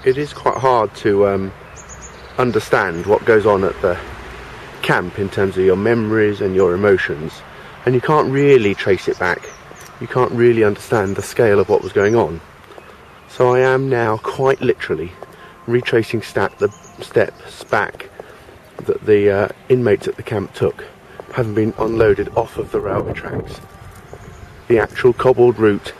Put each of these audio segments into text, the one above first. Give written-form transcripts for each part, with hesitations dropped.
It is quite hard to understand what goes on at the camp in terms of your memories and your emotions, and you can't really trace it back. You can't really understand the scale of what was going on. So I am now quite literally retracing the steps back that the inmates at the camp took, having been unloaded off of the railway tracks. The actual cobbled route,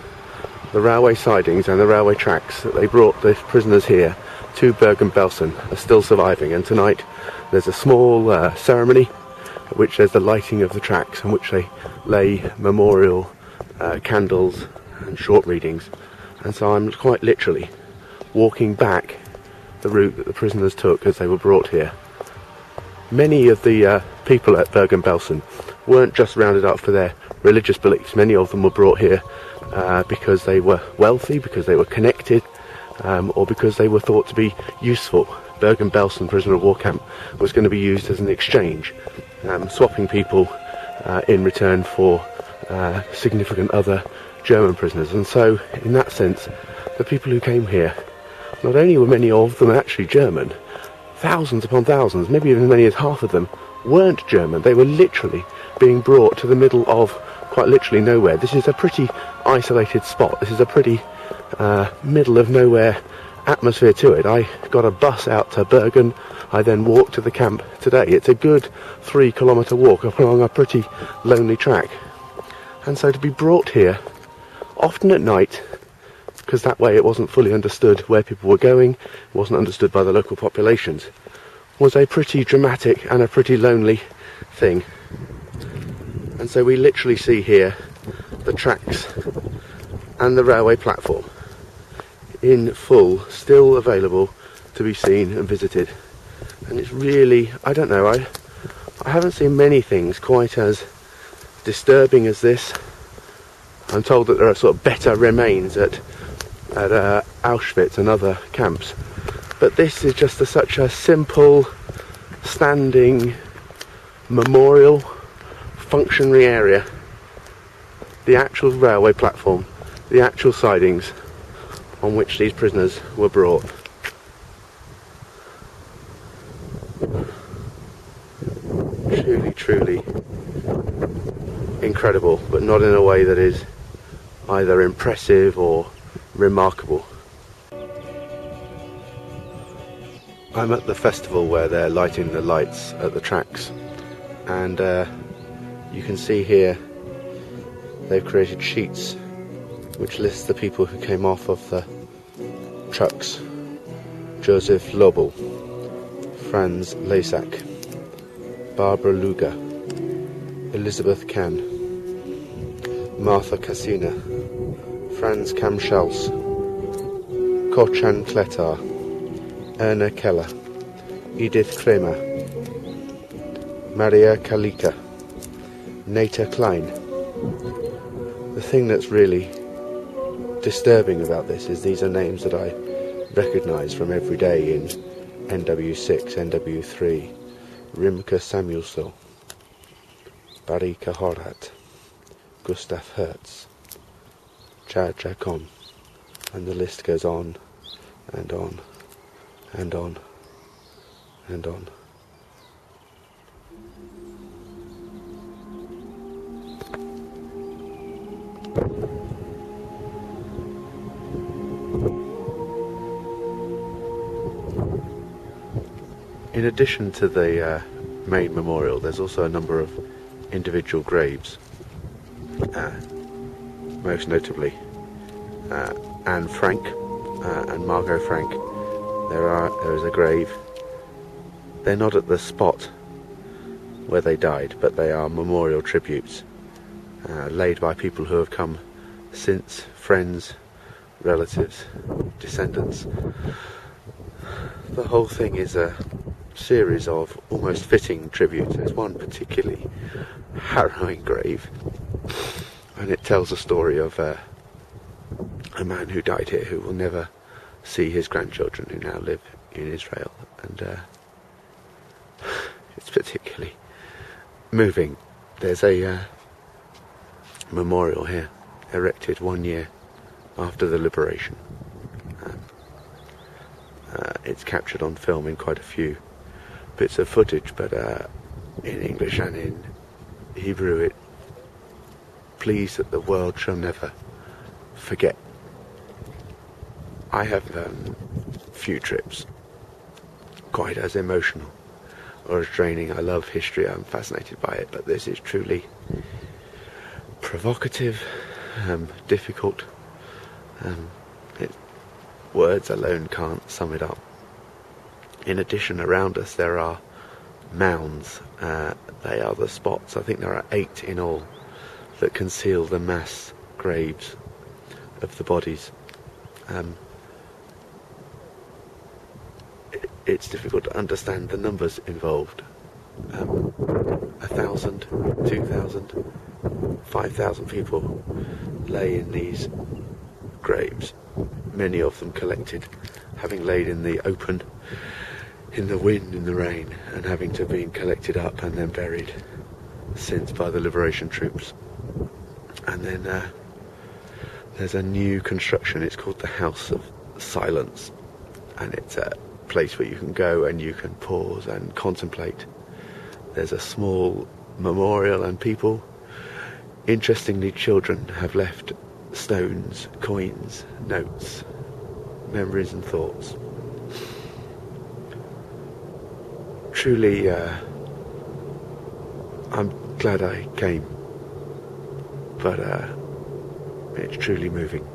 the railway sidings and the railway tracks that they brought the prisoners here to Bergen-Belsen are still surviving, and tonight there's a small ceremony at which there's the lighting of the tracks, in which they lay memorial candles and short readings. And so I'm quite literally walking back the route that the prisoners took as they were brought here. Many of the people at Bergen-Belsen weren't just rounded up for their religious beliefs. Many of them were brought here because they were wealthy, because they were connected, or because they were thought to be useful. Bergen-Belsen prisoner of war camp was going to be used as an exchange, swapping people in return for significant other German prisoners. And so in that sense, the people who came here, not only were many of them actually German, thousands upon thousands, maybe even as many as half of them weren't German. They were literally being brought to the middle of quite literally nowhere. This is a pretty isolated spot. This is a pretty middle of nowhere atmosphere to it. I got a bus out to Bergen. I then walked to the camp today. It's a good 3-kilometre walk along a pretty lonely track. And so to be brought here, often at night, because that way it wasn't fully understood where people were going, it wasn't understood by the local populations, was a pretty dramatic and a pretty lonely thing. And so we literally see here the tracks and the railway platform in full, still available to be seen and visited. And it's really, I don't know, I haven't seen many things quite as disturbing as this. I'm told that there are sort of better remains at Auschwitz and other camps, but this is just such a simple, standing, memorial, functionary area. The actual railway platform, the actual sidings on which these prisoners were brought. Truly, truly incredible, but not in a way that is either impressive or remarkable. I'm at the festival where they're lighting the lights at the tracks, and you can see here they've created sheets which list the people who came off of the trucks. Joseph Lobel, Franz Lesak, Barbara Luger, Elizabeth Kahn, Martha Cassina, Franz Kamschals, Kochan Kletar, Erna Keller, Edith Kramer, Maria Kalika, Nata Klein. The thing that's really disturbing about this is these are names that I recognise from every day in NW6, NW3, Rimke Samuelsson, Barika Horat, Gustav Hertz, Chad Jacon, and the list goes on and on and on and on. In addition to the main memorial, there's also a number of individual graves. Most notably Anne Frank and Margot Frank. There is a grave. They're not at the spot where they died, but they are memorial tributes laid by people who have come since, friends, relatives, descendants. The whole thing is a series of almost fitting tributes. There's one particularly harrowing grave, and it tells a story of a man who died here who will never see his grandchildren who now live in Israel, and it's particularly moving. There's a memorial here erected 1 year after the liberation. it's captured on film in quite a few bits of footage, but in English and in Hebrew, it please that the world shall never forget. I have few trips quite as emotional or as draining. I love history, I'm fascinated by it, but this is truly provocative, difficult. Words alone can't sum it up. In addition, around us there are mounds. They are the spots, I think there are 8 in all, that conceal the mass graves of the bodies. It's difficult to understand the numbers involved. 1,000, 2,000, 5,000 people lay in these graves, many of them collected, having laid in the open, in the wind, in the rain, and having to be collected up and then buried since by the liberation troops. And then there's a new construction, it's called the House of Silence, and it's a place where you can go and you can pause and contemplate. There's a small memorial, and people, interestingly children, have left stones, coins, notes, memories and thoughts. Truly, I'm glad I came, but it's truly moving.